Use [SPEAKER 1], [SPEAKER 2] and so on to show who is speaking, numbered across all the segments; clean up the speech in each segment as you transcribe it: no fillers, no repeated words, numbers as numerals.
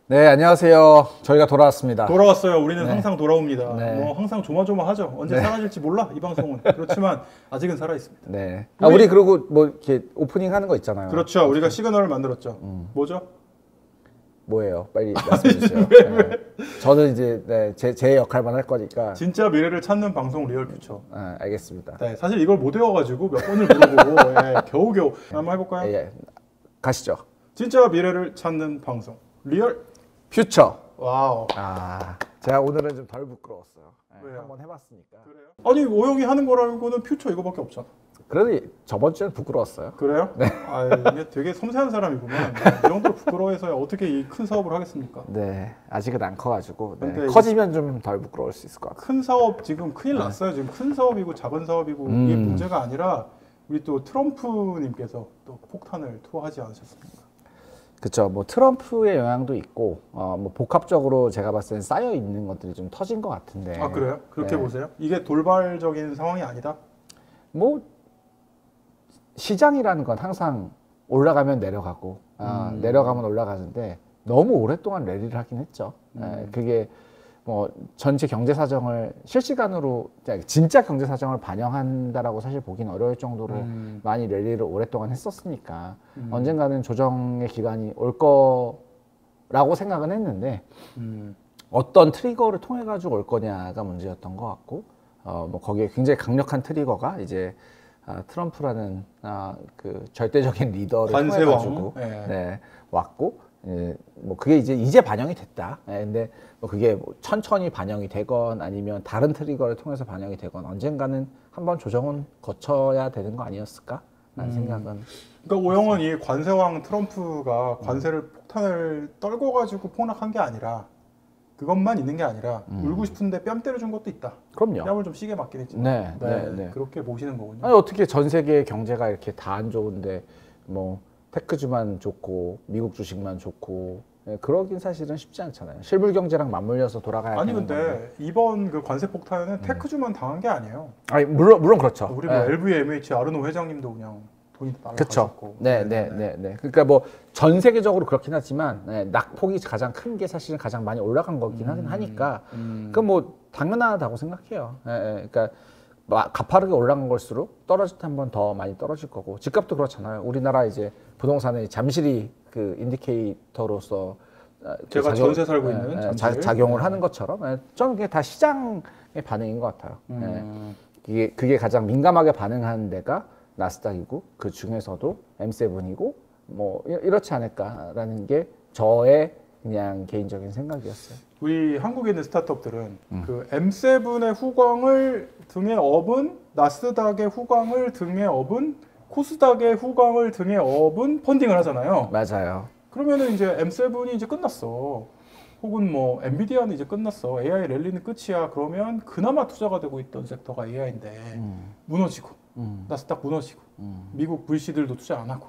[SPEAKER 1] 네, 안녕하세요. 저희가 돌아왔습니다.
[SPEAKER 2] 돌아왔어요. 우리는
[SPEAKER 1] 네.
[SPEAKER 2] 항상 돌아옵니다.
[SPEAKER 1] 네.
[SPEAKER 2] 뭐 항상 조마조마하죠. 언제
[SPEAKER 1] 네.
[SPEAKER 2] 사라질지 몰라 이 방송은. 그렇지만 아직은 살아 있습니다.
[SPEAKER 1] 네. 우리 그리고 뭐 이렇게 오프닝 하는 거 있잖아요.
[SPEAKER 2] 그렇죠. 우리가 시그널을 만들었죠. 뭐죠?
[SPEAKER 1] 뭐예요? 빨리 말씀해 주세요. 네. 저는 이제 제 역할만 할 거니까.
[SPEAKER 2] 진짜 미래를 찾는 방송 리얼 퓨처.
[SPEAKER 1] 아, 알겠습니다.
[SPEAKER 2] 네, 사실 이걸 못 외워가지고 몇 번을 물어보고 겨우겨우 한번 해볼까요?
[SPEAKER 1] 예. 가시죠.
[SPEAKER 2] 진짜 미래를 찾는 방송 리얼
[SPEAKER 1] 퓨처.
[SPEAKER 2] 와우.
[SPEAKER 1] 아, 제가 오늘은 좀 덜 부끄러웠어요. 네,
[SPEAKER 2] 왜요?
[SPEAKER 1] 한번 해봤으니까.
[SPEAKER 2] 그래요? 아니 오영이 하는 거라고는 퓨처 이거밖에 없잖아.
[SPEAKER 1] 그래도 저번 주엔 부끄러웠어요.
[SPEAKER 2] 그래요? 네. 아, 이게 되게 섬세한 사람이구만. 이 정도로 부끄러워해서야 어떻게 이 큰 사업을 하겠습니까?
[SPEAKER 1] 네, 아직은 안 커가지고 네.
[SPEAKER 2] 근데
[SPEAKER 1] 커지면 좀 덜 부끄러울 수 있을 것 같아요.
[SPEAKER 2] 큰 사업 지금 큰일 났어요. 지금 큰 사업이고 작은 사업이고 이게 문제가 아니라 우리 또 트럼프님께서 또 폭탄을 투하하지 않으셨습니까?
[SPEAKER 1] 그렇죠. 뭐 트럼프의 영향도 있고, 뭐 복합적으로 제가 봤을 땐 쌓여 있는 것들이 좀 터진 것 같은데.
[SPEAKER 2] 아 그래요? 그렇게
[SPEAKER 1] 네.
[SPEAKER 2] 보세요? 이게 돌발적인 상황이 아니다?
[SPEAKER 1] 뭐 시장이라는 건 항상 올라가면 내려가고, 내려가면 올라가는데 너무 오랫동안 랠리를 하긴 했죠. 그게 뭐 전체 경제 사정을 실시간으로 진짜 경제 사정을 반영한다라고 사실 보기는 어려울 정도로 많이 랠리를 오랫동안 했었으니까 언젠가는 조정의 기간이 올 거라고 생각은 했는데 어떤 트리거를 통해 가지고 올 거냐가 문제였던 것 같고 뭐 거기에 굉장히 강력한 트리거가 이제 트럼프라는 그 절대적인 리더를 통해
[SPEAKER 2] 관세왕.
[SPEAKER 1] 가지고 네, 왔고 뭐 그게 이제 반영이 됐다. 근데 뭐 그게 뭐 천천히 반영이 되건 아니면 다른 트리거를 통해서 반영이 되건 언젠가는 한번 조정은 거쳐야 되는 거 아니었을까라는 생각은.
[SPEAKER 2] 그러니까 오영은 이 관세왕 트럼프가 관세를 폭탄을 떨고 가지고 폭락한 게 아니라 그것만 있는 게 아니라 울고 싶은데 뺨 때려준 것도 있다.
[SPEAKER 1] 그럼요.
[SPEAKER 2] 뺨을 좀 시게 맞긴 했지만.
[SPEAKER 1] 네.
[SPEAKER 2] 그렇게 보시는 거군요.
[SPEAKER 1] 아니 어떻게 전 세계 경제가 이렇게 다 안 좋은데 뭐 테크주만 좋고 미국 주식만 좋고 그러긴 사실은 쉽지 않잖아요. 실물 경제랑 맞물려서 돌아가야
[SPEAKER 2] 아니
[SPEAKER 1] 되는
[SPEAKER 2] 근데
[SPEAKER 1] 건데.
[SPEAKER 2] 이번 그 관세 폭탄은 테크주만 당한 게 아니에요.
[SPEAKER 1] 아니 물론 그렇죠.
[SPEAKER 2] 우리 뭐 LVMH 아르노 회장님도 그냥 돈이
[SPEAKER 1] 그렇죠.
[SPEAKER 2] 날라가셨고.
[SPEAKER 1] 네. 그러니까 뭐 전 세계적으로 그렇긴 하지만 낙폭이 가장 큰 게 사실은 가장 많이 올라간 거긴 하니까 그건 뭐 당연하다고 생각해요. 그러니까 가파르게 올라간 걸수록 떨어질 때 한 번 더 많이 떨어질 거고 집값도 그렇잖아요. 우리나라 이제 부동산의 잠실이 그 인디케이터로서
[SPEAKER 2] 제가 전세 살고 있는
[SPEAKER 1] 작용을 하는 것처럼 저는 그게 다 시장의 반응인 것 같아요. 그게 가장 민감하게 반응하는 데가 나스닥이고 그 중에서도 M7이고 뭐 이렇지 않을까라는 게 저의 그냥 개인적인 생각이었어요.
[SPEAKER 2] 우리 한국에 있는 스타트업들은 그 M7의 후광을 등에 업은 나스닥의 후광을 등에 업은 코스닥의 후광을 등에 업은 펀딩을 하잖아요.
[SPEAKER 1] 맞아요.
[SPEAKER 2] 그러면은 이제 M7이 이제 끝났어. 혹은 뭐 엔비디아는 이제 끝났어. AI 랠리는 끝이야. 그러면 그나마 투자가 되고 있던 섹터가 AI인데 무너지고 나스닥 무너지고 미국 VC들도 투자 안 하고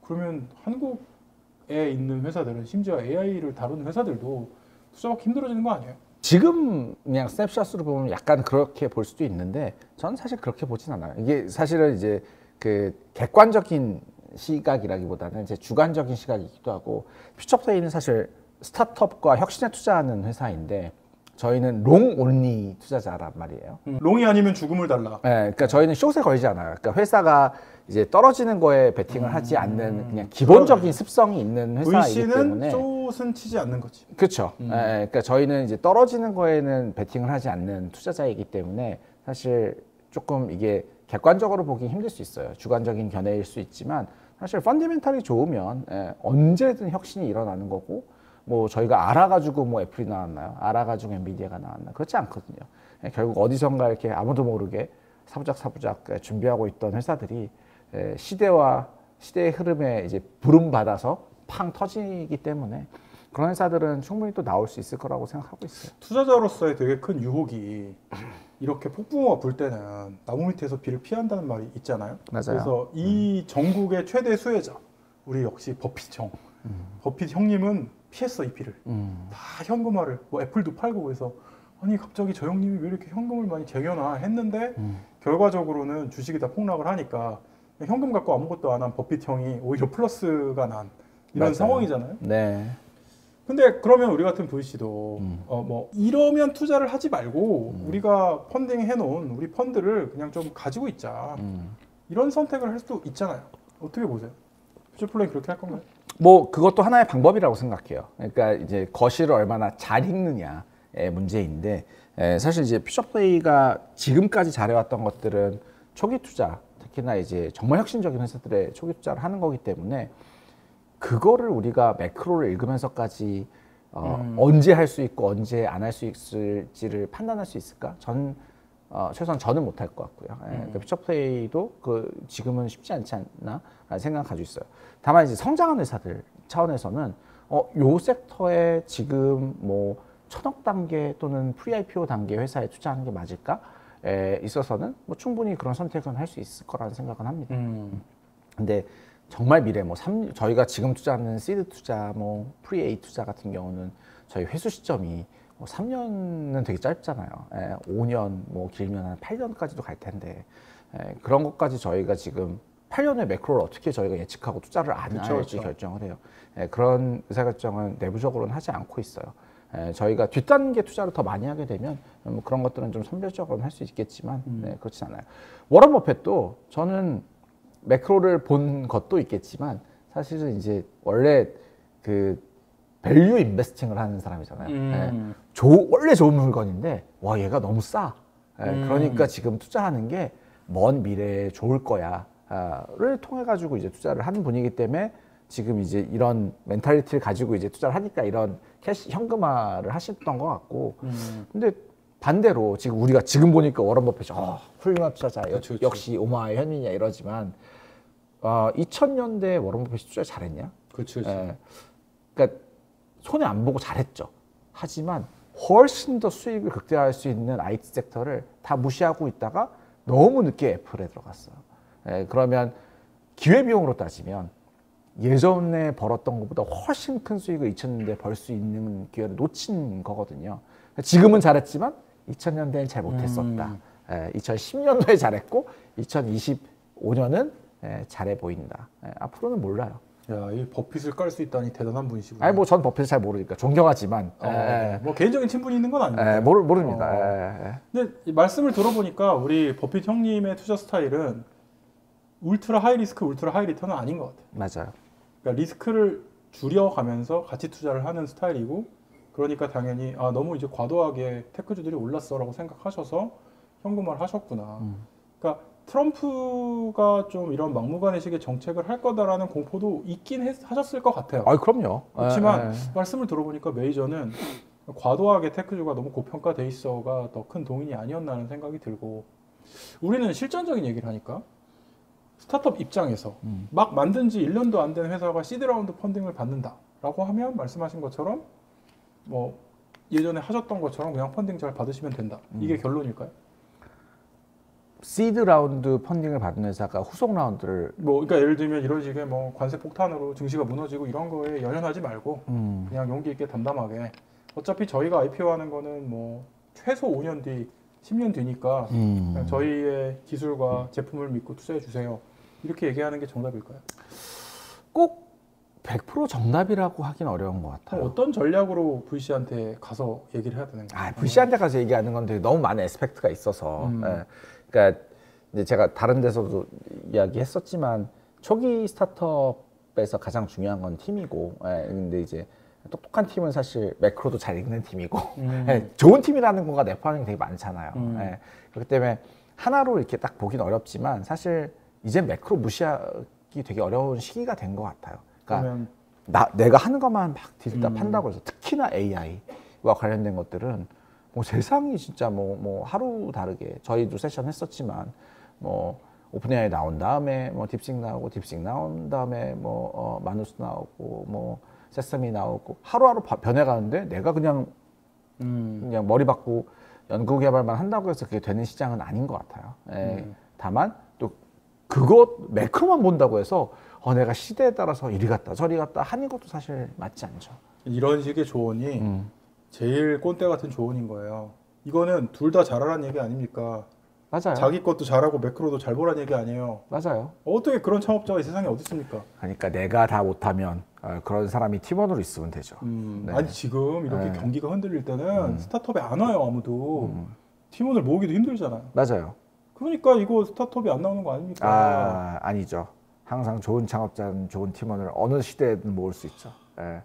[SPEAKER 2] 그러면 한국에 있는 회사들은 심지어 AI를 다루는 회사들도 투자받기 힘들어지는 거 아니에요?
[SPEAKER 1] 지금 그냥 스냅샷으로 보면 약간 그렇게 볼 수도 있는데 저는 사실 그렇게 보진 않아요. 이게 사실은 이제 그 객관적인 시각이라기보다는 이제 주관적인 시각이기도 하고 퓨처플레이는 사실 스타트업과 혁신에 투자하는 회사인데 저희는 롱 온리 투자자란 말이에요.
[SPEAKER 2] 롱이 아니면 죽음을 달라.
[SPEAKER 1] 네, 그러니까 저희는 숏에 걸지 않아요. 그러니까 회사가 이제 떨어지는 거에 베팅을 하지 않는 그냥 기본적인 습성이 있는 회사이기 때문에.
[SPEAKER 2] VC는 숏은 치지 않는 거지.
[SPEAKER 1] 그렇죠. 그러니까 저희는 이제 떨어지는 거에는 베팅을 하지 않는 투자자이기 때문에 사실 조금 이게 객관적으로 보기 힘들 수 있어요. 주관적인 견해일 수 있지만 사실 펀더멘탈이 좋으면 언제든 혁신이 일어나는 거고 뭐 저희가 알아가지고 뭐 애플이 나왔나요? 알아가지고 엔비디아가 나왔나? 그렇지 않거든요. 결국 어디선가 이렇게 아무도 모르게 사부작 준비하고 있던 회사들이 시대의 흐름에 이제 부름받아서 팡 터지기 때문에 그런 회사들은 충분히 또 나올 수 있을 거라고 생각하고 있어요.
[SPEAKER 2] 투자자로서의 되게 큰 유혹이 이렇게 폭풍우가 불 때는 나무 밑에서 비를 피한다는 말이 있잖아요.
[SPEAKER 1] 맞아요.
[SPEAKER 2] 그래서 이 전국의 최대 수혜자 우리 역시 버핏 형. 버핏 형님은 피했어 이 비를. 다 현금화를 뭐 애플도 팔고 그래서 아니 갑자기 저 형님이 왜 이렇게 현금을 많이 쟁여놔 했는데 결과적으로는 주식이 다 폭락을 하니까 현금 갖고 아무것도 안 한 버핏 형이 오히려 플러스가 난 이런
[SPEAKER 1] 맞아요.
[SPEAKER 2] 상황이잖아요.
[SPEAKER 1] 네.
[SPEAKER 2] 근데 그러면 우리 같은 VC도 뭐 이러면 투자를 하지 말고 우리가 펀딩 해놓은 우리 펀드를 그냥 좀 가지고 있자. 이런 선택을 할 수도 있잖아요. 어떻게 보세요? 퓨처플레이 그렇게 할 건가요?
[SPEAKER 1] 뭐 그것도 하나의 방법이라고 생각해요. 그러니까 이제 거실을 얼마나 잘 읽느냐의 문제인데 사실 이제 퓨처플레이가 지금까지 잘해왔던 것들은 초기 투자, 특히나 이제 정말 혁신적인 회사들의 초기 투자를 하는 거기 때문에 그거를 우리가 매크로를 읽으면서까지 언제 할 수 있고 언제 안 할 수 있을지를 판단할 수 있을까? 최소한 저는 못할 것 같고요. 그러니까 퓨처플레이도 지금은 쉽지 않지 않나 라는 생각 가지고 있어요. 다만 이제 성장하는 회사들 차원에서는 요 섹터에 지금 뭐 1000억 단계 또는 프리-IPO 단계 회사에 투자하는 게 맞을까?에 있어서는 뭐 충분히 그런 선택은 할 수 있을 거라는 생각은 합니다. 근데 정말 미래 저희가 지금 투자하는 시드 투자, 뭐 프리-A 투자 같은 경우는 저희 회수 시점이 3년은 되게 짧잖아요. 5년, 뭐 길면 한 8년까지도 갈 텐데 그런 것까지 저희가 지금 8년의 매크로를 어떻게 저희가 예측하고 투자를 안 할지 결정을 해요. 그런 의사결정은 내부적으로는 하지 않고 있어요. 저희가 뒷단계 투자를 더 많이 하게 되면 뭐 그런 것들은 좀 선별적으로는 할 수 있겠지만 그렇지 않아요. 워런 버핏도 저는 매크로를 본 것도 있겠지만 사실은 이제 원래 밸류 인베스팅을 하는 사람이잖아요. 원래 좋은 물건인데 와 얘가 너무 싸. 그러니까 지금 투자하는 게 먼 미래에 좋을 거야를 통해 가지고 이제 투자를 하는 분이기 때문에 지금 이제 이런 멘탈리티를 가지고 이제 투자를 하니까 이런 현금화를 하셨던 것 같고. 근데 반대로 지금 우리가 지금 보니까 워런 버핏이 훌륭한 투자자
[SPEAKER 2] 그쵸.
[SPEAKER 1] 역시 오마의 현민이야 이러지만 2000년대에 워런 버핏이 투자 잘했냐?
[SPEAKER 2] 그렇죠.
[SPEAKER 1] 그러니까 손해 안 보고 잘했죠. 하지만 훨씬 더 수익을 극대화할 수 있는 IT 섹터를 다 무시하고 있다가 너무 늦게 애플에 들어갔어요. 그러면 기회비용으로 따지면 예전에 벌었던 것보다 훨씬 큰 수익을 2000년대에 벌 수 있는 기회를 놓친 거거든요. 지금은 잘했지만 2000년대엔 잘 못했었다. 2010년도에 잘했고 2025년은 잘해 보인다. 앞으로는 몰라요.
[SPEAKER 2] 야, 이 버핏을 깔 수 있다니 대단한 분이시군요.
[SPEAKER 1] 아니 뭐 전 버핏을 잘 모르니까 존경하지만
[SPEAKER 2] 뭐 개인적인 친분이 있는 건 아닙니다.
[SPEAKER 1] 모릅니다.
[SPEAKER 2] 근데 이 말씀을 들어보니까 우리 버핏 형님의 투자 스타일은 울트라 하이 리스크, 울트라 하이 리턴은 아닌 것 같아요.
[SPEAKER 1] 맞아요.
[SPEAKER 2] 그러니까 리스크를 줄여가면서 가치 투자를 하는 스타일이고, 그러니까 당연히 너무 이제 과도하게 테크주들이 올랐어라고 생각하셔서 현금화를 하셨구나. 그러니까 트럼프가 좀 이런 막무가내식의 정책을 할 거다라는 공포도 있긴 하셨을 것 같아요.
[SPEAKER 1] 그럼요.
[SPEAKER 2] 그렇지만 말씀을 들어보니까 메이저는 과도하게 테크주가 너무 고평가돼 있어가 더 큰 동인이 아니었나 하는 생각이 들고, 우리는 실전적인 얘기를 하니까 스타트업 입장에서 막 만든 지 1년도 안 된 회사가 시드라운드 펀딩을 받는다라고 하면 말씀하신 것처럼 뭐 예전에 하셨던 것처럼 그냥 펀딩 잘 받으시면 된다. 이게 결론일까요?
[SPEAKER 1] 시드 라운드 펀딩을 받은 회사가 후속 라운드를
[SPEAKER 2] 그러니까 예를 들면 이런 식의 뭐 관세 폭탄으로 증시가 무너지고 이런 거에 연연하지 말고 그냥 용기 있게 담담하게, 어차피 저희가 IPO하는 거는 뭐 최소 5년 뒤, 10년 뒤니까 그냥 저희의 기술과 제품을 믿고 투자해 주세요. 이렇게 얘기하는 게 정답일까요?
[SPEAKER 1] 꼭 100% 정답이라고 하긴 어려운 것 같아요.
[SPEAKER 2] 어떤 전략으로 VC한테 가서 얘기를 해야 되는 거예요?
[SPEAKER 1] VC한테 가서 얘기하는 건 되게 너무 많은 에스펙트가 있어서 그러니까 이제 제가 다른 데서도 이야기했었지만 초기 스타트업에서 가장 중요한 건 팀이고, 근데 이제 똑똑한 팀은 사실 매크로도 잘 읽는 팀이고 좋은 팀이라는 거가 내포하는 게 되게 많잖아요. 그렇기 때문에 하나로 이렇게 딱 보긴 어렵지만 사실 이제 매크로 무시하기 되게 어려운 시기가 된 것 같아요. 그러니까 내가 하는 것만 막 들다 판다고 해서 특히나 AI와 관련된 것들은 뭐 세상이 진짜 뭐 하루 다르게, 저희도 세션 했었지만 뭐 오픈AI 나온 다음에 뭐 딥식 나오고, 딥식 나온 다음에 뭐 마누스 나오고 뭐 세서미 나오고 하루하루 변해가는데 내가 그냥 머리 받고 연구 개발만 한다고 해서 그게 되는 시장은 아닌 것 같아요. 다만 또 그것 매크로만 본다고 해서 내가 시대에 따라서 이리 갔다 저리 갔다 하는 것도 사실 맞지 않죠.
[SPEAKER 2] 이런 식의 조언이 제일 꼰대 같은 조언인 거예요. 이거는 둘 다 잘하라는 얘기 아닙니까?
[SPEAKER 1] 맞아요.
[SPEAKER 2] 자기 것도 잘하고 매크로도 잘 보라는 얘기 아니에요.
[SPEAKER 1] 맞아요.
[SPEAKER 2] 어떻게 그런 창업자가 이 세상에 어디 있습니까?
[SPEAKER 1] 그러니까 내가 다 못하면 그런 사람이 팀원으로 있으면 되죠. 네.
[SPEAKER 2] 아니 지금 이렇게
[SPEAKER 1] 네.
[SPEAKER 2] 경기가 흔들릴 때는 스타트업에 안 와요 아무도. 팀원을 모으기도 힘들잖아요.
[SPEAKER 1] 맞아요.
[SPEAKER 2] 그러니까 이거 스타트업이 안 나오는 거 아닙니까?
[SPEAKER 1] 아니죠. 항상 좋은 창업자는 좋은 팀원을 어느 시대에든 모을 수 있죠. 예.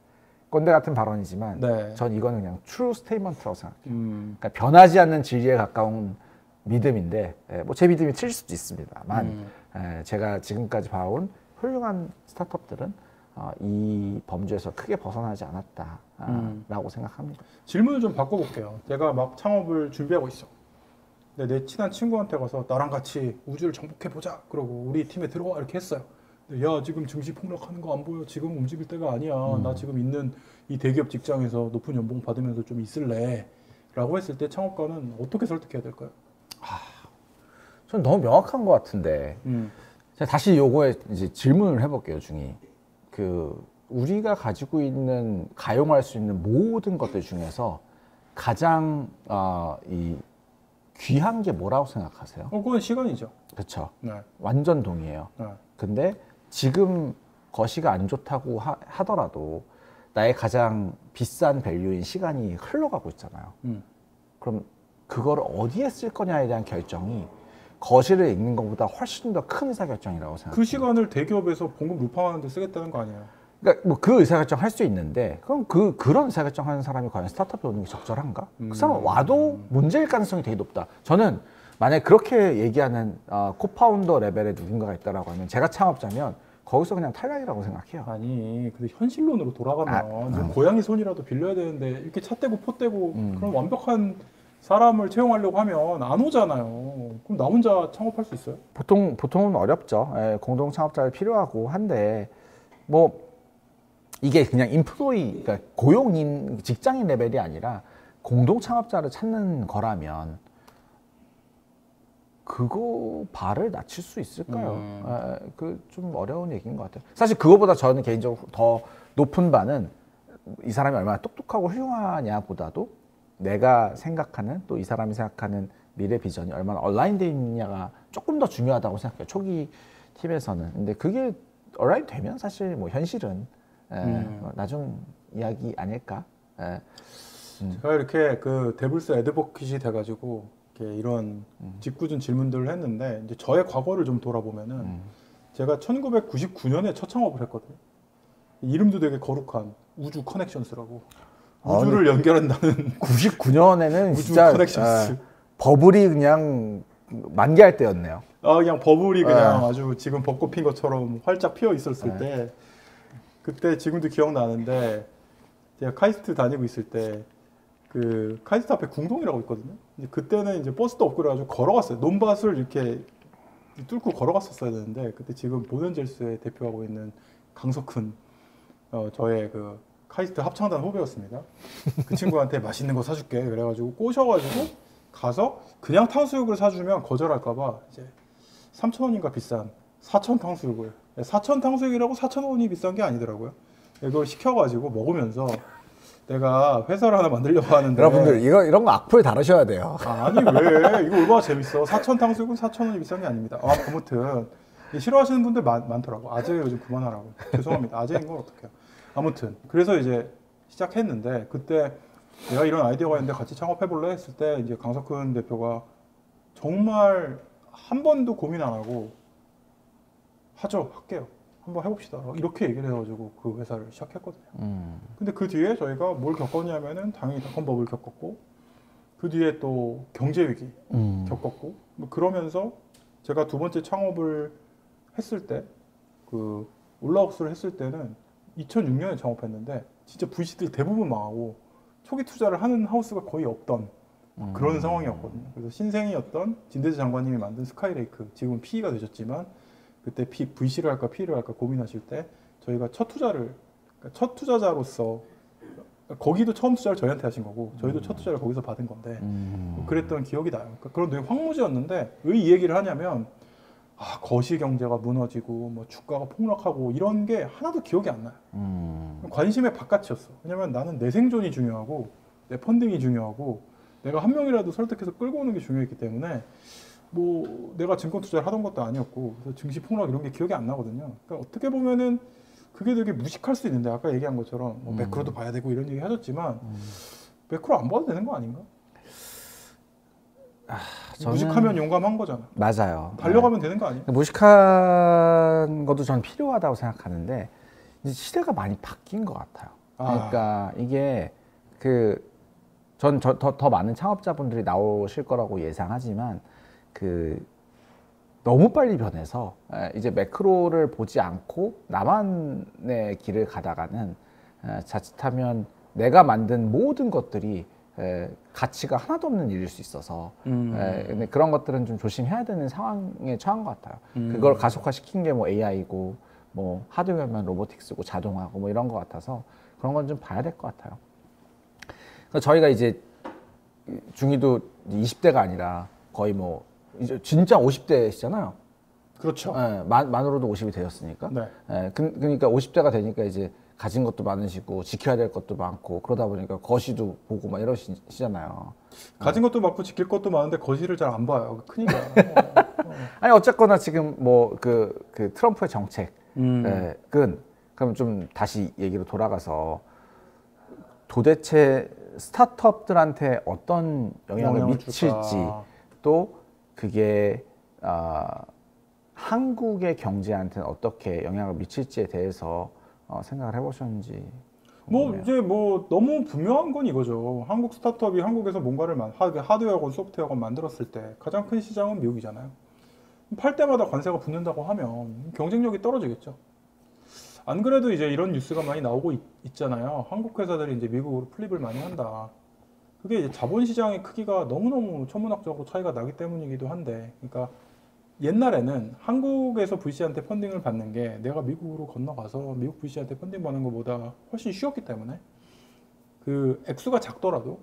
[SPEAKER 1] 꼰대 같은 발언이지만
[SPEAKER 2] 네.
[SPEAKER 1] 전 이거는 그냥 트루 스테이먼트라고 생각해요.
[SPEAKER 2] 음.
[SPEAKER 1] 그러니까 변하지 않는 진리에 가까운 믿음인데 뭐 제 믿음이 틀릴 수도 있습니다만 제가 지금까지 봐온 훌륭한 스타트업들은 이 범주에서 크게 벗어나지 않았다라고 생각합니다.
[SPEAKER 2] 질문을 좀 바꿔볼게요. 내가 막 창업을 준비하고 있어. 근데 내 친한 친구한테 가서 나랑 같이 우주를 정복해보자. 그러고 우리 팀에 들어와 이렇게 했어요. 근데 야 지금 증시 폭락하는 거 안 보여. 지금 움직일 때가 아니야. 나 지금 있는 이 대기업 직장에서 높은 연봉 받으면서 좀 있을래. 라고 했을 때 창업가는 어떻게 설득해야 될까요?
[SPEAKER 1] 전 너무 명확한 것 같은데 제가 다시 요거에 이제 질문을 해볼게요, 중이. 우리가 가지고 있는 가용할 수 있는 모든 것들 중에서 가장 이 귀한 게 뭐라고 생각하세요?
[SPEAKER 2] 그건 시간이죠.
[SPEAKER 1] 그렇죠.
[SPEAKER 2] 네.
[SPEAKER 1] 완전 동의해요.
[SPEAKER 2] 네.
[SPEAKER 1] 근데 지금 거시가 안 좋다고 하더라도 나의 가장 비싼 밸류인 시간이 흘러가고 있잖아요. 그럼 그걸 어디에 쓸 거냐에 대한 결정이 거시를 읽는 것보다 훨씬 더 큰 의사결정이라고 생각해요.
[SPEAKER 2] 그 시간을 대기업에서 봉급 루팡하는 데 쓰겠다는 거 아니에요?
[SPEAKER 1] 그러니까 뭐 그 의사결정 할 수 있는데 그럼 그런 의사결정 하는 사람이 과연 스타트업에 오는 게 적절한가? 그 사람 와도 문제일 가능성이 되게 높다. 저는 만약에 그렇게 얘기하는 코파운더 레벨의 누군가가 있다라고 하면 제가 창업자면 거기서 그냥 탈락이라고 생각해요.
[SPEAKER 2] 아니 근데 현실론으로 돌아가면 고양이 손이라도 빌려야 되는데 이렇게 차 떼고 포 떼고 그런 완벽한 사람을 채용하려고 하면 안 오잖아요. 그럼 나 혼자 창업할 수 있어요?
[SPEAKER 1] 보통은 어렵죠. 공동 창업자가 필요하고 한데 뭐 이게 그냥 인플로이, 그러니까 고용인 직장인 레벨이 아니라 공동 창업자를 찾는 거라면 그거 발을 낮출 수 있을까요? 그 좀 어려운 얘기인 것 같아요. 사실 그거보다 저는 개인적으로 더 높은 바는 이 사람이 얼마나 똑똑하고 훌륭하냐 보다도 내가 생각하는 또 이 사람이 생각하는 미래 비전이 얼마나 얼라인되어 있느냐가 조금 더 중요하다고 생각해요. 초기 팀에서는. 근데 그게 얼라인 되면 사실 뭐 현실은 나중 이야기 아닐까?
[SPEAKER 2] 제가 이렇게 그 데블스 애드보킷이 돼가지고 이렇게 이런 짓궂은 질문들을 했는데 이제 저의 과거를 좀 돌아보면은 제가 1999년에 첫 창업을 했거든요. 이름도 되게 거룩한 우주 커넥션스라고. 우주를 연결한다는
[SPEAKER 1] 99년에는
[SPEAKER 2] 우주
[SPEAKER 1] 진짜
[SPEAKER 2] 커넥션스.
[SPEAKER 1] 버블이 그냥 만개할 때였네요.
[SPEAKER 2] 그냥 버블이 그냥 아주 지금 벚꽃 핀 것처럼 활짝 피어 있었을 때 그때 지금도 기억나는데 제가 카이스트 다니고 있을 때 그 카이스트 앞에 궁동이라고 있거든요. 이제 그때는 이제 버스도 없고 그래가지고 걸어갔어요. 논밭을 이렇게 뚫고 걸어갔었어야 되는데 그때 지금 보현젤스에 대표하고 있는 강석훈 저의 그 카이스트 합창단 후배였습니다. 그 친구한테 맛있는 거 사줄게 그래가지고 꼬셔가지고 가서 그냥 탕수육을 사주면 거절할까봐 이제 3,000원인가 비싼 사천 탕수육을 4천 탕수육이라고 4,000원이 비싼 게 아니더라고요. 이걸 시켜가지고 먹으면서 내가 회사를 하나 만들려고 하는데
[SPEAKER 1] 여러분들 이런 거 악플 다루셔야 돼요.
[SPEAKER 2] 아니 왜 이거 얼마나 재밌어. 4천 탕수육은 4,000원이 비싼 게 아닙니다. 아무튼 싫어하시는 분들 많더라고. 아재 요즘 그만하라고. 죄송합니다. 아재인 걸 어떡해요. 아무튼 그래서 이제 시작했는데 그때 내가 이런 아이디어가 있는데 같이 창업해볼래 했을 때 이제 강석훈 대표가 정말 한 번도 고민 안 하고 하죠. 할게요. 한번 해봅시다. 이렇게 얘기를 해가지고 그 회사를 시작했거든요. 근데 그 뒤에 저희가 뭘 겪었냐면은 당연히 닷컴버블 겪었고 그 뒤에 또 경제 위기 겪었고 뭐 그러면서 제가 두 번째 창업을 했을 때 그 올라옥스를 했을 때는 2006년에 창업했는데 진짜 VC들 대부분 망하고 초기 투자를 하는 하우스가 거의 없던 그런 상황이었거든요. 그래서 신생이었던 진대재 장관님이 만든 스카이레이크 지금은 PE가 되셨지만 그때 VC를 할까 PE를 할까 고민하실 때 저희가 첫 투자자로서 거기도 처음 투자를 저희한테 하신 거고 저희도 첫 투자를 거기서 받은 건데 그랬던 기억이 나요. 그러니까 그런 되게 황무지였는데 왜 이 얘기를 하냐면 거시 경제가 무너지고 뭐 주가가 폭락하고 이런 게 하나도 기억이 안 나요. 관심의 바깥이었어. 왜냐면 나는 내 생존이 중요하고 내 펀딩이 중요하고 내가 한 명이라도 설득해서 끌고 오는 게 중요했기 때문에 뭐 내가 증권 투자를 하던 것도 아니었고 그래서 증시 폭락 이런 게 기억이 안 나거든요. 그러니까 어떻게 보면은 그게 되게 무식할 수 있는데 아까 얘기한 것처럼 뭐 매크로도 봐야 되고 이런 얘기 하셨지만 매크로 안 봐도 되는 거 아닌가? 무식하면 용감한 거잖아.
[SPEAKER 1] 맞아요.
[SPEAKER 2] 달려가면 되는 거 아니야?
[SPEAKER 1] 무식한 것도 전 필요하다고 생각하는데 이제 시대가 많이 바뀐 것 같아요. 그러니까 이게 더 많은 창업자분들이 나오실 거라고 예상하지만 너무 빨리 변해서 이제 매크로를 보지 않고 나만의 길을 가다가는 자칫하면 내가 만든 모든 것들이 가치가 하나도 없는 일일 수 있어서 근데 그런 것들은 좀 조심해야 되는 상황에 처한 것 같아요. 그걸 가속화시킨 게 뭐 AI고 뭐 하드웨어면 로보틱스고 자동화고 뭐 이런 것 같아서 그런 건 좀 봐야 될 것 같아요. 그래서 저희가 이제 중이도 20대가 아니라 거의 뭐 이제 진짜 50대시잖아요.
[SPEAKER 2] 그렇죠.
[SPEAKER 1] 만으로도 50이 되었으니까.
[SPEAKER 2] 네.
[SPEAKER 1] 그러니까 50대가 되니까 이제 가진 것도 많으시고 지켜야 될 것도 많고 그러다 보니까 거시도 보고 막 이러시잖아요.
[SPEAKER 2] 가진 것도 많고 지킬 것도 많은데 거시를 잘 안 봐요. 큰일이야.
[SPEAKER 1] 아니 어쨌거나 지금 뭐 그 트럼프의 정책은 그럼 좀 다시 얘기로 돌아가서 도대체 스타트업들한테 어떤 영향을 미칠지 줄까? 또 그게 한국의 경제한테는 어떻게 영향을 미칠지에 대해서 생각을 해보셨는지 궁금해요.
[SPEAKER 2] 이제 너무 분명한 건 이거죠. 한국 스타트업이 한국에서 뭔가를 하드웨어건 소프트웨어건 만들었을 때 가장 큰 시장은 미국이잖아요. 팔 때마다 관세가 붙는다고 하면 경쟁력이 떨어지겠죠. 안 그래도 이제 이런 뉴스가 많이 나오고 있잖아요. 한국 회사들이 이제 미국으로 플립을 많이 한다. 그게 이제 자본시장의 크기가 너무너무 천문학적으로 차이가 나기 때문이기도 한데, 그러니까 옛날에는 한국에서 VC한테 펀딩을 받는 게 내가 미국으로 건너가서 미국 VC한테 펀딩 받는 것보다 훨씬 쉬웠기 때문에 그 액수가 작더라도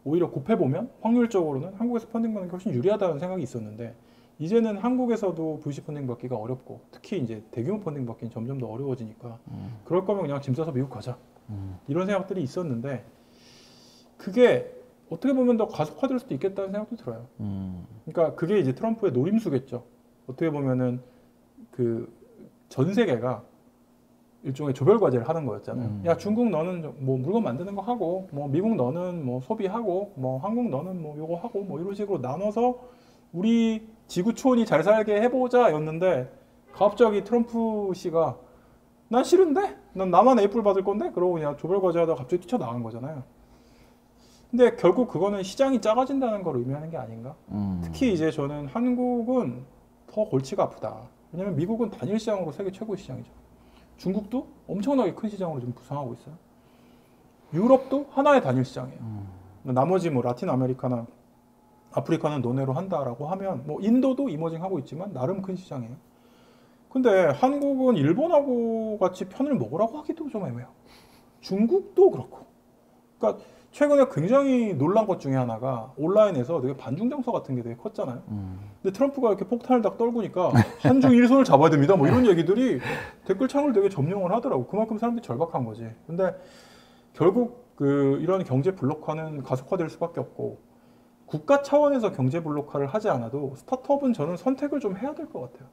[SPEAKER 2] 오히려 곱해보면 확률적으로는 한국에서 펀딩 받는 게 훨씬 유리하다는 생각이 있었는데, 이제는 한국에서도 VC 펀딩 받기가 어렵고 특히 이제 대규모 펀딩 받기는 점점 더 어려워지니까 그럴 거면 그냥 짐 싸서 미국 가자 이런 생각들이 있었는데, 그게 어떻게 보면 더 가속화될 수도 있겠다는 생각도 들어요. 그러니까 그게 이제 트럼프의 노림수겠죠. 어떻게 보면은 그 전 세계가 일종의 조별 과제를 하는 거였잖아요. 야, 중국 너는 뭐 물건 만드는 거 하고, 뭐 미국 너는 뭐 소비하고, 뭐 한국 너는 뭐 요거 하고, 뭐 이런 식으로 나눠서 우리 지구촌이 잘 살게 해보자 였는데, 갑자기 트럼프 씨가 난 싫은데? 난 나만 애플 받을 건데? 그러고 그냥 조별 과제 하다가 갑자기 뛰쳐나간 거잖아요. 근데 결국 그거는 시장이 작아진다는 걸 의미하는 게 아닌가? 특히 이제 저는 한국은 더 골치가 아프다. 왜냐면 미국은 단일 시장으로 세계 최고의 시장이죠. 중국도 엄청나게 큰 시장으로 지금 부상하고 있어요. 유럽도 하나의 단일 시장이에요. 나머지 뭐 라틴 아메리카나 아프리카는 논외로 한다라고 하면 뭐 인도도 이머징하고 있지만 나름 큰 시장이에요. 근데 한국은 일본하고 같이 편을 먹으라고 하기도 좀 애매해요. 중국도 그렇고. 그러니까 최근에 굉장히 놀란 것 중에 하나가 온라인에서 되게 반중정서 같은 게 되게 컸잖아요. 근데 트럼프가 이렇게 폭탄을 딱 떨구니까 한중 일선을 잡아야 됩니다. 뭐 이런 얘기들이 댓글창을 되게 점령을 하더라고. 그만큼 사람들이 절박한 거지. 근데 결국 이런 경제 블록화는 가속화될 수밖에 없고, 국가 차원에서 경제 블록화를 하지 않아도 스타트업은 저는 선택을 좀 해야 될 것 같아요.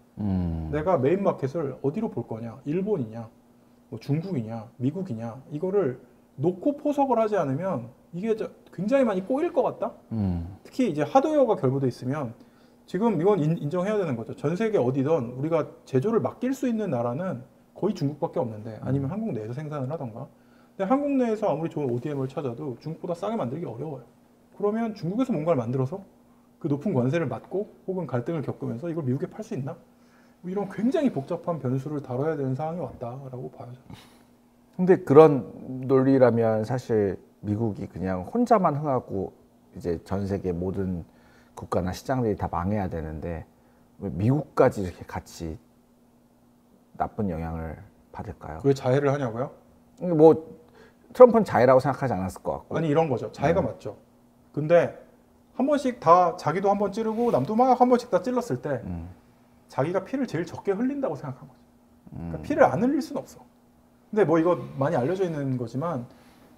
[SPEAKER 2] 내가 메인 마켓을 어디로 볼 거냐, 일본이냐, 뭐 중국이냐, 미국이냐, 이거를 놓고 포석을 하지 않으면 이게 굉장히 많이 꼬일 것 같다. 특히 이제 하드웨어가 결부돼 있으면 지금 이건 인정해야 되는 거죠. 전 세계 어디든 우리가 제조를 맡길 수 있는 나라는 거의 중국밖에 없는데, 아니면 한국 내에서 생산을 하던가. 근데 한국 내에서 아무리 좋은 ODM을 찾아도 중국보다 싸게 만들기 어려워요. 그러면 중국에서 뭔가를 만들어서 그 높은 관세를 받고 혹은 갈등을 겪으면서 이걸 미국에 팔 수 있나? 뭐 이런 굉장히 복잡한 변수를 다뤄야 되는 상황이 왔다라고 봐요.
[SPEAKER 1] 근데 그런 논리라면 사실 미국이 그냥 혼자만 흥하고 이제 전 세계 모든 국가나 시장들이 다 망해야 되는데 왜 미국까지 이렇게 같이 나쁜 영향을 받을까요?
[SPEAKER 2] 왜 자해를 하냐고요?
[SPEAKER 1] 뭐 트럼프는 자해라고 생각하지 않았을 것 같고.
[SPEAKER 2] 아니 이런 거죠. 자해가 맞죠. 근데 한 번씩 다 자기도 한 번 찌르고 남도 막 한 번씩 다 찔렀을 때 자기가 피를 제일 적게 흘린다고 생각한 거죠. 그러니까 피를 안 흘릴 수는 없어. 근데 뭐 이거 많이 알려져 있는 거지만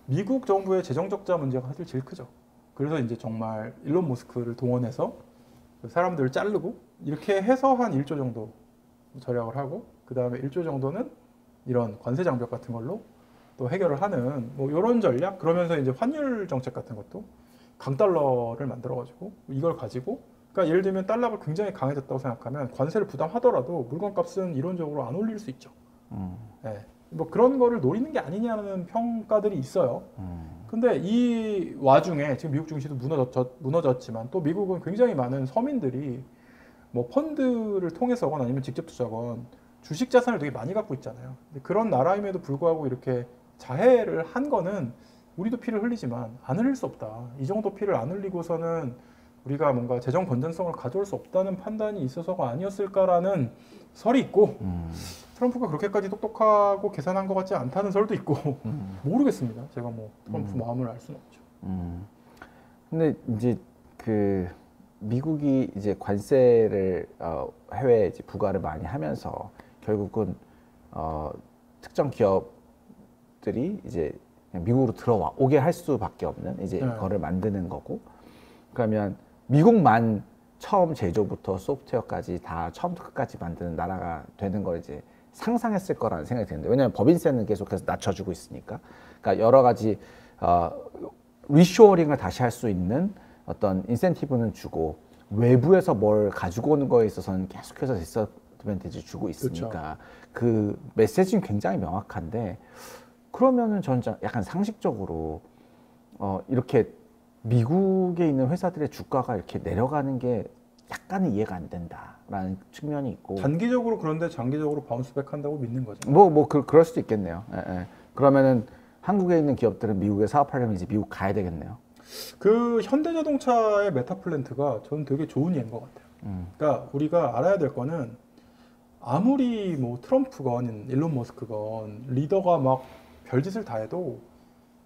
[SPEAKER 2] 미국 정부의 재정 적자 문제가 사실 제일 크죠. 그래서 이제 정말 일론 머스크를 동원해서 사람들을 자르고 이렇게 해서 한 1조 정도 절약을 하고, 그 다음에 1조 정도는 이런 관세 장벽 같은 걸로 또 해결을 하는 뭐 이런 전략. 그러면서 이제 환율 정책 같은 것도 강달러를 만들어가지고 이걸 가지고, 그러니까 예를 들면 달러가 굉장히 강해졌다고 생각하면 관세를 부담하더라도 물건값은 이론적으로 안 올릴 수 있죠. 네. 뭐 그런 거를 노리는 게 아니냐는 평가들이 있어요. 근데 이 와중에 지금 미국 증시도 무너졌지만 또 미국은 굉장히 많은 서민들이 뭐 펀드를 통해서건 아니면 직접 투자건 주식 자산을 되게 많이 갖고 있잖아요. 근데 그런 나라임에도 불구하고 이렇게 자해를 한 거는 우리도 피를 흘리지만 안 흘릴 수 없다. 이 정도 피를 안 흘리고서는 우리가 뭔가 재정 건전성을 가져올 수 없다는 판단이 있어서가 아니었을까라는 설이 있고, 트럼프가 그렇게까지 똑똑하고 계산한 것 같지 않다는 설도 있고 모르겠습니다. 제가 뭐 트럼프 마음을 알 수는 없죠.
[SPEAKER 1] 근데 이제 그 미국이 이제 관세를 해외에 이제 부과를 많이 하면서 결국은 특정 기업들이 이제 그냥 미국으로 들어오게 할 수밖에 없는 이제 거를 만드는 거고, 그러면 미국만 처음 제조부터 소프트웨어까지 다 처음부터 끝까지 만드는 나라가 되는 걸 이제 상상했을 거라는 생각이 드는데, 왜냐하면 법인세는 계속해서 낮춰주고 있으니까, 그러니까 여러 가지 리쇼어링을 다시 할 수 있는 어떤 인센티브는 주고 외부에서 뭘 가지고 오는 거에 있어서는 계속해서 디스어드밴티지 주고 있으니까
[SPEAKER 2] 그렇죠.
[SPEAKER 1] 그 메시지는 굉장히 명확한데, 그러면은 저는 약간 상식적으로 이렇게 미국에 있는 회사들의 주가가 이렇게 내려가는 게 약간은 이해가 안 된다라는 측면이 있고,
[SPEAKER 2] 단기적으로 그런데 장기적으로 바운스백 한다고 믿는 거죠.
[SPEAKER 1] 그럴 수도 있겠네요. 예. 그러면은 한국에 있는 기업들은 미국에 사업하려면 이제 미국 가야 되겠네요.
[SPEAKER 2] 그 현대자동차의 메타플랜트가 저는 되게 좋은 예인 것 같아요. 그러니까 우리가 알아야 될 거는 아무리 뭐 트럼프건 일론 머스크건 리더가 막 별짓을 다 해도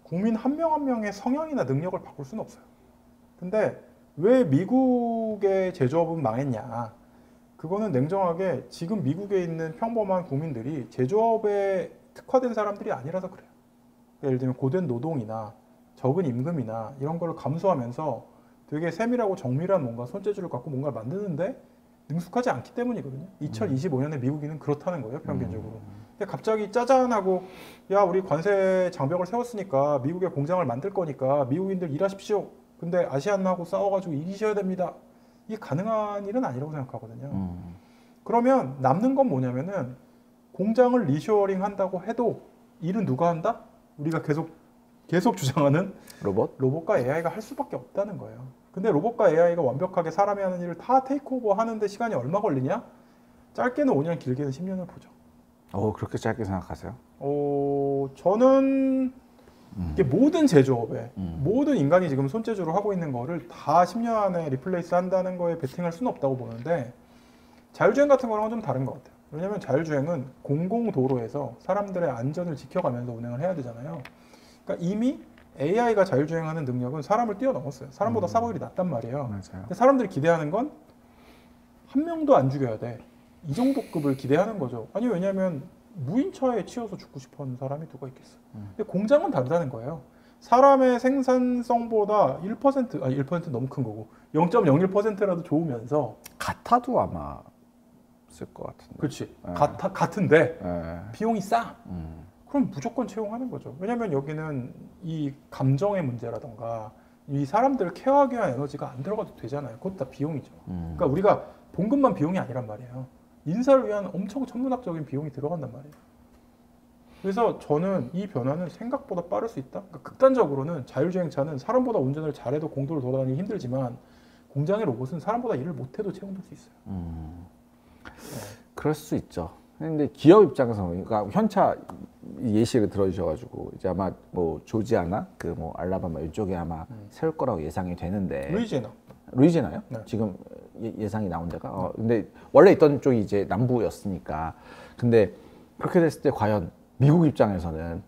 [SPEAKER 2] 국민 한 명 한 명의 성향이나 능력을 바꿀 수는 없어요. 근데 왜 미국의 제조업은 망했냐? 그거는 냉정하게 지금 미국에 있는 평범한 국민들이 제조업에 특화된 사람들이 아니라서 그래요. 예를 들면 고된 노동이나 적은 임금이나 이런 거를 감수하면서 되게 세밀하고 정밀한 뭔가 손재주를 갖고 뭔가를 만드는데 능숙하지 않기 때문이거든요. 2025년에 미국인은 그렇다는 거예요, 평균적으로. 근데 갑자기 짜잔하고, 야, 우리 관세 장벽을 세웠으니까 미국에 공장을 만들 거니까 미국인들 일하십시오. 근데 아시안하고 싸워가지고 이기셔야 됩니다. 이게 가능한 일은 아니라고 생각하거든요. 그러면 남는 건 뭐냐면은 공장을 리쇼어링 한다고 해도 일은 누가 한다? 우리가 계속 주장하는 로봇과 AI가 할 수밖에 없다는 거예요. 근데 로봇과 AI가 완벽하게 사람이 하는 일을 다 테이크오버 하는데 시간이 얼마 걸리냐? 짧게는 5년, 길게는 10년을 보죠.
[SPEAKER 1] 그렇게 짧게 생각하세요?
[SPEAKER 2] 저는 이게 모든 제조업에 모든 인간이 지금 손재주로 하고 있는 거를 다 10년 안에 리플레이스 한다는 거에 베팅할 수는 없다고 보는데, 자율주행 같은 거랑은 좀 다른 것 같아요. 왜냐하면 자율주행은 공공도로에서 사람들의 안전을 지켜가면서 운행을 해야 되잖아요. 그러니까 이미 AI가 자율주행하는 능력은 사람을 뛰어넘었어요. 사람보다 사고율이 낮단 말이에요.
[SPEAKER 1] 맞아요.
[SPEAKER 2] 근데 사람들이 기대하는 건 한 명도 안 죽여야 돼. 이 정도 급을 기대하는 거죠. 아니, 왜냐하면 무인차에 치여서 죽고 싶어하는 사람이 누가 있겠어. 근데 공장은 다르다는 거예요. 사람의 생산성보다 1% 너무 큰 거고 0.01%라도 좋으면서
[SPEAKER 1] 같아도 아마 쓸 것 같은데.
[SPEAKER 2] 그렇지. 같은데 비용이 싸.
[SPEAKER 1] 음.
[SPEAKER 2] 그럼 무조건 채용하는 거죠. 왜냐하면 여기는 이 감정의 문제라던가 이 사람들을 케어하기 위한 에너지가 안 들어가도 되잖아요. 그것도 다 비용이죠. 그러니까 우리가 봉급만 비용이 아니란 말이에요. 인사를 위한 엄청 천문학적인 비용이 들어간단 말이에요. 그래서 저는 이 변화는 생각보다 빠를 수 있다. 그러니까 극단적으로는 자율주행차는 사람보다 운전을 잘해도 공도를 돌아다니기 힘들지만 공장의 로봇은 사람보다 일을 못해도 채용될 수 있어요.
[SPEAKER 1] 그럴 수 있죠. 근데 기업 입장에서, 그러니까 현차 예시를 들어주셔가지고 이제 아마 뭐 조지아나 그 뭐 알라바마 이쪽에 아마 세울 거라고 예상이 되는데. 루이지애나요?
[SPEAKER 2] 네.
[SPEAKER 1] 지금 예상이 나온 데가. 근데 원래 있던 쪽이 이제 남부였으니까. 근데 그렇게 됐을 때 과연 미국 입장에서는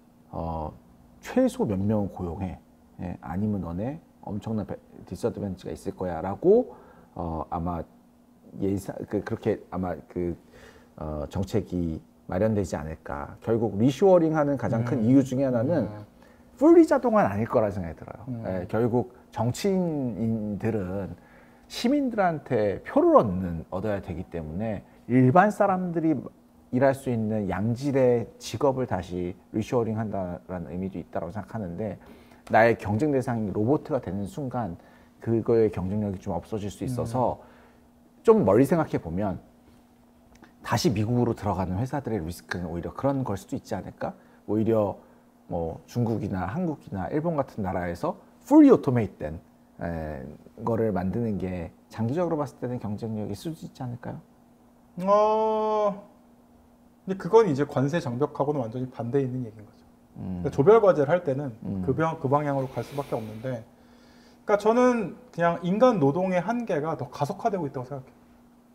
[SPEAKER 1] 최소 몇 명을 고용해? 예, 아니면 너네 엄청난 디스어드밴티지가 있을 거야라고 아마 그렇게 아마 정책이 마련되지 않을까. 결국 리쇼어링하는 가장 큰 이유 중에 하나는 풀리 자동화는 아닐 거라 생각이 들어요. 예, 결국 정치인들은 시민들한테 표를 얻어야 되기 때문에 일반 사람들이 일할 수 있는 양질의 직업을 다시 리쇼어링 한다라는 의미도 있다고 생각하는데 나의 경쟁 대상이 로봇가 되는 순간 그거의 경쟁력이 좀 없어질 수 있어서 좀 멀리 생각해 보면 다시 미국으로 들어가는 회사들의 리스크는 오히려 그런 걸 수도 있지 않을까? 오히려 뭐 중국이나 한국이나 일본 같은 나라에서 fully automate 된 거를 만드는 게 장기적으로 봤을 때는 경쟁력이 있을 수 있지 않을까요?
[SPEAKER 2] 근데 그건 이제 관세 장벽하고는 완전히 반대에 있는 얘기인 거죠. 그러니까 조별 과제를 할 때는 그 방향으로 갈 수밖에 없는데, 그러니까 저는 그냥 인간 노동의 한계가 더 가속화되고 있다고 생각해요.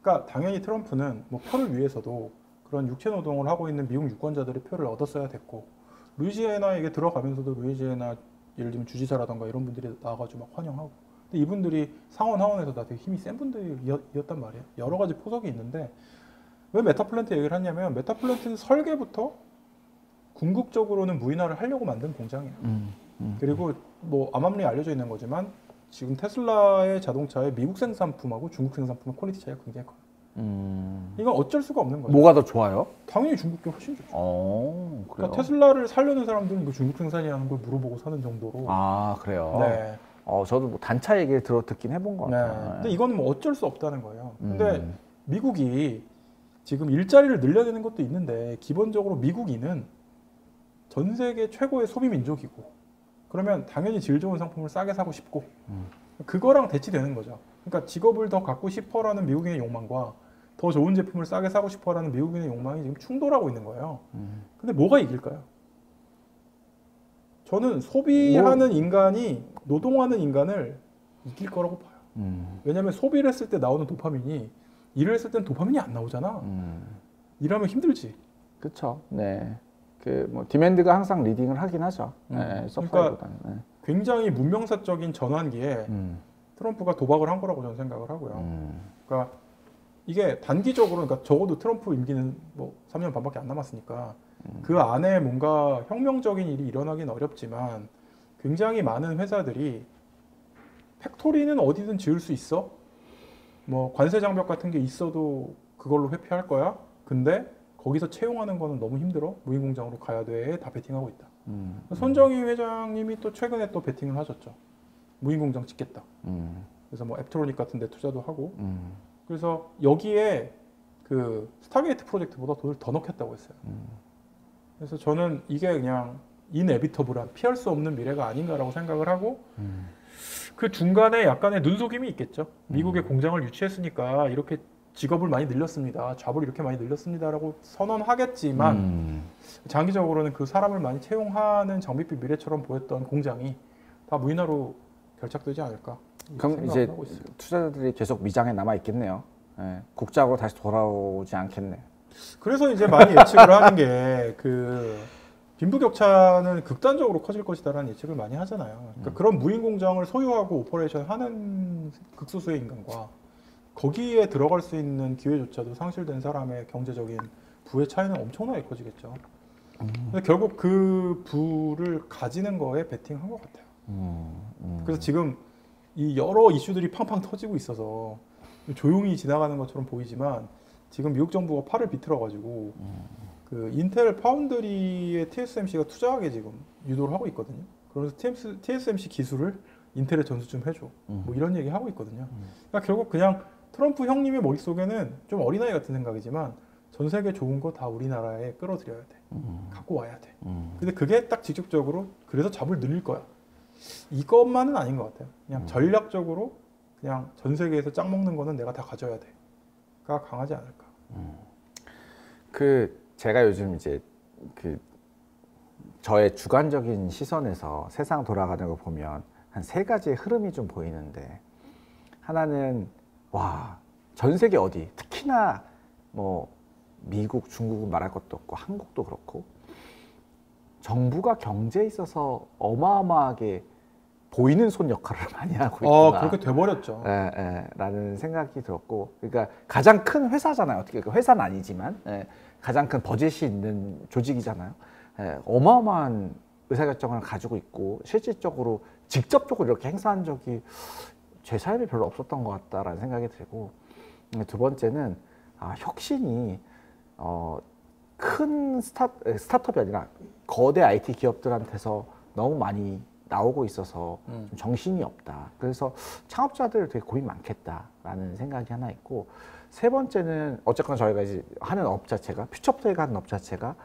[SPEAKER 2] 그러니까 당연히 트럼프는 뭐 표를 위해서도 그런 육체 노동을 하고 있는 미국 유권자들의 표를 얻었어야 됐고, 루이지애나에게 들어가면서도 루이지애나 예를 들면 주지사라던가 이런 분들이 나와가지고 막 환영하고, 근데 이분들이 상원 하원에서 다 되게 힘이 센 분들이었단 말이에요. 여러 가지 포석이 있는데 왜 메타플랜트 얘기를 하냐면 메타플랜트는 설계부터 궁극적으로는 무인화를 하려고 만든 공장이에요. 그리고 뭐 암암리 알려져 있는 거지만 지금 테슬라의 자동차의 미국 생산품하고 중국 생산품의 퀄리티 차이가 굉장히 커요. 이건 어쩔 수가 없는 거죠.
[SPEAKER 1] 뭐가 더 좋아요?
[SPEAKER 2] 당연히 중국이 훨씬 좋죠.
[SPEAKER 1] 그래요?
[SPEAKER 2] 그러니까 테슬라를 사려는 사람들은 이거 중국 생산이라는 걸 물어보고 사는 정도로.
[SPEAKER 1] 아, 그래요?
[SPEAKER 2] 네.
[SPEAKER 1] 저도 뭐 단차 얘기를 듣긴 해본 것 같아요.
[SPEAKER 2] 네. 근데 이거는 뭐 어쩔 수 없다는 거예요. 근데 미국이 지금 일자리를 늘려내는 것도 있는데 기본적으로 미국인은 전 세계 최고의 소비 민족이고 그러면 당연히 질 좋은 상품을 싸게 사고 싶고 그거랑 대치되는 거죠. 그러니까 직업을 더 갖고 싶어라는 미국인의 욕망과 더 좋은 제품을 싸게 사고 싶어라는 미국인의 욕망이 지금 충돌하고 있는 거예요. 근데 뭐가 이길까요? 저는 소비하는 인간이 노동하는 인간을 이길 거라고 봐요. 왜냐하면 소비를 했을 때 나오는 도파민이 일을 했을 때는 도파민이 안 나오잖아. 일하면 힘들지.
[SPEAKER 1] 그렇죠. 네. 그 뭐 디맨드가 항상 리딩을 하긴 하죠. 네,
[SPEAKER 2] 그러니까 굉장히 문명사적인 전환기에 트럼프가 도박을 한 거라고 저는 생각을 하고요. 그러니까 이게 단기적으로, 그러니까 적어도 트럼프 임기는 뭐 3년 반밖에 안 남았으니까 그 안에 뭔가 혁명적인 일이 일어나긴 어렵지만 굉장히 많은 회사들이 팩토리는 어디든 지을 수 있어. 뭐 관세 장벽 같은 게 있어도 그걸로 회피할 거야. 근데 거기서 채용하는 거는 너무 힘들어. 무인 공장으로 가야 돼. 다 베팅하고 있다. 손정희 회장님이 또 최근에 또 베팅을 하셨죠. 무인 공장 짓겠다. 그래서 뭐 앱트로닉 같은 데 투자도 하고. 그래서 여기에 그 스타게이트 프로젝트보다 돈을 더 넣겠다고 했어요. 그래서 저는 이게 그냥 이네비터블한 피할 수 없는 미래가 아닌가라고 생각을 하고 그 중간에 약간의 눈속임이 있겠죠. 미국에 공장을 유치했으니까 이렇게 직업을 많이 늘렸습니다. 잡을 이렇게 많이 늘렸습니다라고 선언하겠지만 장기적으로는 그 사람을 많이 채용하는 장밋빛 미래처럼 보였던 공장이 다 무인화로 결착되지 않을까.
[SPEAKER 1] 그럼 이제 투자자들이 계속 미장에 남아 있겠네요. 네. 국작으로 다시 돌아오지 않겠네.
[SPEAKER 2] 그래서 이제 많이 예측을 하는 게 그 빈부격차는 극단적으로 커질 것이다라는 예측을 많이 하잖아요. 그러니까 그런 무인 공장을 소유하고 오퍼레이션 하는 극소수의 인간과 거기에 들어갈 수 있는 기회조차도 상실된 사람의 경제적인 부의 차이는 엄청나게 커지겠죠. 근데 결국 그 부를 가지는 거에 베팅한 것 같아요. 그래서 지금 이 여러 이슈들이 팡팡 터지고 있어서 조용히 지나가는 것처럼 보이지만 지금 미국 정부가 팔을 비틀어가지고 그 인텔 파운드리에 TSMC가 투자하게 지금 유도를 하고 있거든요. 그러면서 TSMC 기술을 인텔에 전수 좀 해줘. 뭐 이런 얘기 하고 있거든요. 그러니까 결국 그냥 트럼프 형님의 머릿속에는 좀 어린아이 같은 생각이지만 전 세계 좋은 거 다 우리나라에 끌어들여야 돼. 갖고 와야 돼. 근데 그게 딱 직접적으로 그래서 잡을 늘릴 거야. 이것만은 아닌 것 같아요. 그냥 전략적으로 그냥 전 세계에서 짱 먹는 거는 내가 다 가져야 돼.가 강하지 않을까.
[SPEAKER 1] 제가 요즘 이제 저의 주관적인 시선에서 세상 돌아가는 거 보면 한 3가지의 흐름이 좀 보이는데 하나는 전 세계 어디 특히나 뭐 미국, 중국은 말할 것도 없고 한국도 그렇고 정부가 경제에 있어서 어마어마하게 보이는 손 역할을 많이 하고 있구나.
[SPEAKER 2] 그렇게 돼버렸죠.
[SPEAKER 1] 라는 생각이 들었고, 그러니까 가장 큰 회사잖아요. 어떻게 회사는 아니지만 가장 큰 버젯이 있는 조직이잖아요. 어마어마한 의사결정을 가지고 있고 실질적으로 직접적으로 이렇게 행사한 적이 제 삶에 별로 없었던 것 같다라는 생각이 들고, 두 번째는 혁신이 큰 스타트업이 아니라 거대 IT 기업들한테서 너무 많이 나오고 있어서 좀 정신이 없다. 그래서 창업자들 되게 고민 많겠다라는 생각이 하나 있고, 세 번째는 어쨌거나 저희가 이제 하는 업 자체가 퓨처플레이가 하는 업 자체가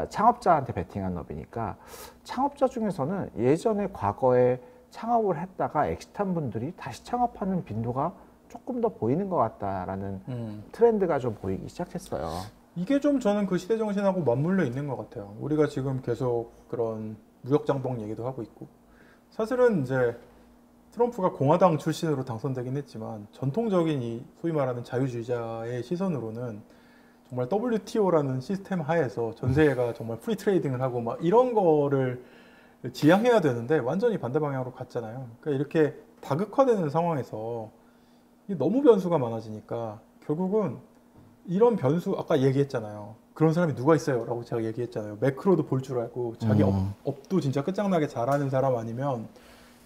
[SPEAKER 1] 창업자한테 베팅하는 업이니까, 창업자 중에서는 예전에 과거에 창업을 했다가 엑시트한 분들이 다시 창업하는 빈도가 조금 더 보이는 것 같다라는 트렌드가 좀 보이기 시작했어요.
[SPEAKER 2] 이게 좀 저는 그 시대 정신하고 맞물려 있는 것 같아요. 우리가 지금 계속 그런 무역장벽 얘기도 하고 있고, 사실은 이제 트럼프가 공화당 출신으로 당선되긴 했지만 전통적인 이 소위 말하는 자유주의자의 시선으로는 정말 WTO라는 시스템 하에서 전 세계가 정말 프리 트레이딩을 하고 막 이런 거를 지향해야 되는데 완전히 반대 방향으로 갔잖아요. 그러니까 이렇게 다극화되는 상황에서 이게 너무 변수가 많아지니까 결국은 이런 변수, 아까 얘기했잖아요. 그런 사람이 누가 있어요? 라고 제가 얘기했잖아요. 매크로도 볼 줄 알고 자기 업도 진짜 끝장나게 잘하는 사람 아니면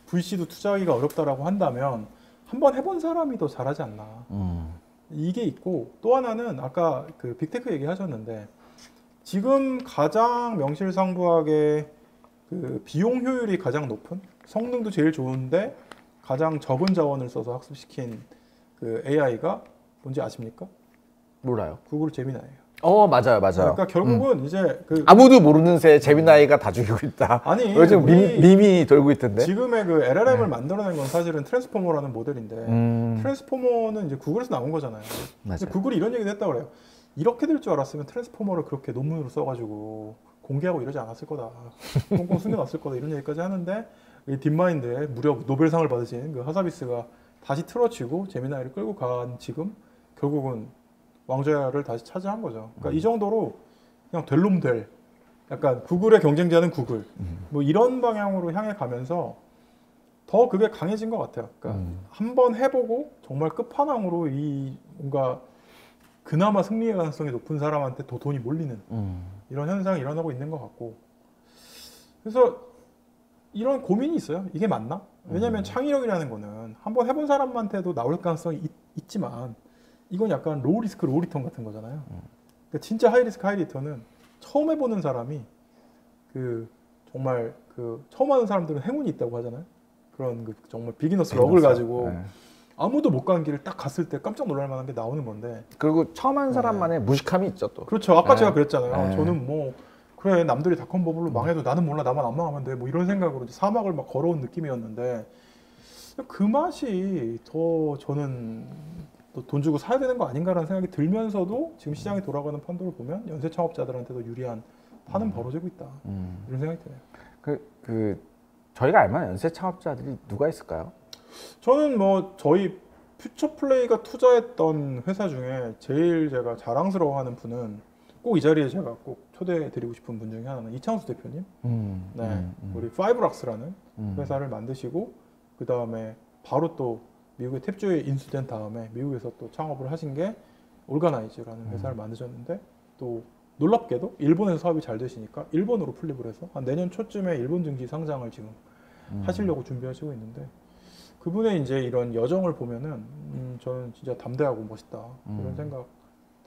[SPEAKER 2] VC도 투자하기가 어렵다라고 한다면 한번 해본 사람이 더 잘하지 않나. 이게 있고, 또 하나는 아까 그 빅테크 얘기하셨는데 지금 가장 명실상부하게 그 비용 효율이 가장 높은, 성능도 제일 좋은데 가장 적은 자원을 써서 학습시킨 그 AI가 뭔지 아십니까?
[SPEAKER 1] 몰라요.
[SPEAKER 2] 구글 제미나이예요.
[SPEAKER 1] 맞아요.
[SPEAKER 2] 그러니까 결국은 이제 그
[SPEAKER 1] 아무도 모르는 새 제미나이가 다 죽이고 있다.
[SPEAKER 2] 아니,
[SPEAKER 1] 요즘 밈이 돌고 있던데.
[SPEAKER 2] 지금의 그 LLM을 만들어낸 건 사실은 트랜스포머라는 모델인데, 트랜스포머는 이제 구글에서 나온 거잖아요. 근데 구글이 이런 얘기도 했다고 그래요. 이렇게 될 줄 알았으면 트랜스포머를 그렇게 논문으로 써가지고 공개하고 이러지 않았을 거다. 꽁꽁 숨겨놨을 거다. 이런 얘기까지 하는데, 이 딥마인드에 무려 노벨상을 받으신 그 하사비스가 다시 틀어치고 제미나이를 끌고 간 지금 결국은 왕좌를 다시 차지한 거죠. 그러니까 이 정도로 그냥 될 놈 될, 약간 구글의 경쟁자는 구글, 뭐 이런 방향으로 향해 가면서 더 그게 강해진 것 같아요. 그러니까 한번 해보고 정말 끝판왕으로 이 뭔가 그나마 승리의 가능성이 높은 사람한테 더 돈이 몰리는 이런 현상이 일어나고 있는 것 같고, 그래서 이런 고민이 있어요. 이게 맞나? 왜냐하면 창의력이라는 거는 한번 해본 사람한테도 나올 가능성이 있지만 이건 약간 로우 리스크 로우 리턴 같은 거잖아요. 그러니까 진짜 하이 리스크 하이 리턴은 처음 해보는 사람이 그 정말 그 처음 하는 사람들은 행운이 있다고 하잖아요. 그런 그 정말 비기너스 럭을 가지고 아무도 못 가는 길을 딱 갔을 때 깜짝 놀랄 만한 게 나오는 건데,
[SPEAKER 1] 그리고 처음 하는 사람만의 무식함이 있죠 또.
[SPEAKER 2] 그렇죠. 아까 제가 그랬잖아요. 저는 뭐 그래 남들이 닷컴 버블로 망해도 나는 몰라, 나만 안 망하면 돼, 뭐 이런 생각으로 이제 사막을 막 걸어온 느낌이었는데, 그 맛이 더 저는 또 돈 주고 사야 되는 거 아닌가라는 생각이 들면서도 지금 시장이 돌아가는 판도를 보면 연쇄 창업자들한테도 유리한 판은 벌어지고 있다. 이런 생각이 드네요.
[SPEAKER 1] 저희가 알만한 연쇄 창업자들이 누가 있을까요?
[SPEAKER 2] 저는 뭐 저희 퓨처플레이가 투자했던 회사 중에 제일 제가 자랑스러워하는 분은, 꼭 이 자리에 제가 꼭 초대해드리고 싶은 분 중에 하나는 이창수 대표님. 우리 파이브락스라는 회사를 만드시고 그 다음에 바로 또 미국의 탭조에 인수된 다음에 미국에서 또 창업을 하신 게 올가나이즈라는 회사를 만드셨는데, 또 놀랍게도 일본에서 사업이 잘 되시니까 일본으로 플립을 해서 한 내년 초쯤에 일본 증시 상장을 지금 하시려고 준비하시고 있는데, 그분의 이제 이런 여정을 보면은 저는 진짜 담대하고 멋있다 이런 생각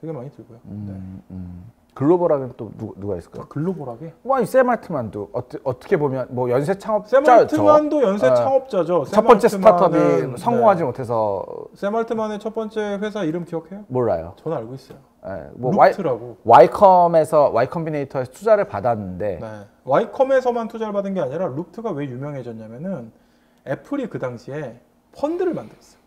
[SPEAKER 2] 되게 많이 들고요.
[SPEAKER 1] 글로벌하게는 또 누가 있을까요?
[SPEAKER 2] 글로벌하게?
[SPEAKER 1] 아니 샘 알트만도 어떻게 보면 뭐 연쇄 창업자죠.
[SPEAKER 2] 샘 알트만도 연쇄 창업자죠.
[SPEAKER 1] 첫 번째 스타트업이 성공하지 못해서.
[SPEAKER 2] 샘 알트만의 첫 번째 회사 이름 기억해요?
[SPEAKER 1] 몰라요.
[SPEAKER 2] 저는 알고 있어요.
[SPEAKER 1] 뭐
[SPEAKER 2] 루트라고.
[SPEAKER 1] Y 컴비네이터에서 투자를 받았는데.
[SPEAKER 2] Y컴에서만 투자를 받은 게 아니라 루트가 왜 유명해졌냐면은 애플이 그 당시에 펀드를 만들었어요.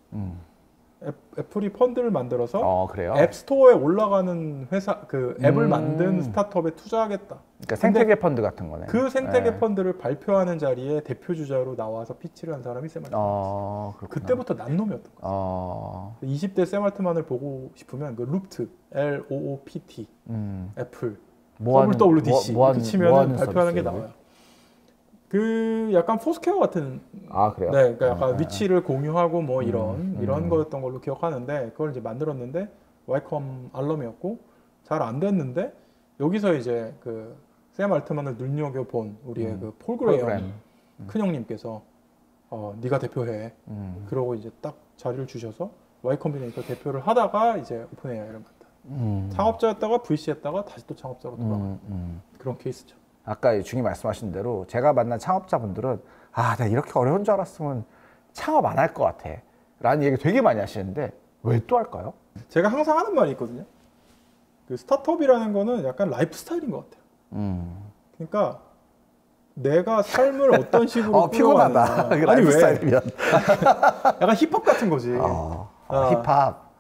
[SPEAKER 2] 애플이 펀드를 만들어서
[SPEAKER 1] 그래요?
[SPEAKER 2] 앱스토어에 올라가는 회사, 그 앱을 만든 스타트업에 투자하겠다.
[SPEAKER 1] 그러니까 생태계 펀드 같은 거네.
[SPEAKER 2] 그 생태계 펀드를 발표하는 자리에 대표 주자로 나와서 피치를 한 사람이 샘 알트만이었어요. 그때부터 난 놈이었던 거죠. 20대 샘 알트만을 보고 싶으면 그 루프트, LOOPT, 애플, WWDC 이렇게 치면 발표하는 게 나와요. 그 약간 포스퀘어 같은.
[SPEAKER 1] 그래요?
[SPEAKER 2] 네, 그러니까 약간 위치를 공유하고 뭐 이런 거였던 걸로 기억하는데, 그걸 이제 만들었는데 와이컴 알럼이었고 잘 안 됐는데, 여기서 이제 그 샘 알트만을 눈여겨 본 우리의 그 폴 그레이엄 큰 형님께서 네가 대표해. 그러고 이제 딱 자리를 주셔서 Y 컴비네이터 대표를 하다가 이제 오픈 AI를 만든. 창업자였다가 VC했다가 다시 또 창업자로 돌아가는 그런 케이스죠.
[SPEAKER 1] 아까 중이 말씀하신 대로 제가 만난 창업자분들은 내가 이렇게 어려운 줄 알았으면 창업 안 할 것 같아 라는 얘기 되게 많이 하시는데 왜 또 할까요?
[SPEAKER 2] 제가 항상 하는 말이 있거든요. 그 스타트업이라는 거는 약간 라이프 스타일인 것 같아요. 그러니까 내가 삶을 어떤 식으로
[SPEAKER 1] 피곤하다.
[SPEAKER 2] 아니
[SPEAKER 1] 라이프
[SPEAKER 2] 왜?
[SPEAKER 1] 스타일이면
[SPEAKER 2] 약간 힙합 같은 거지.
[SPEAKER 1] 힙합.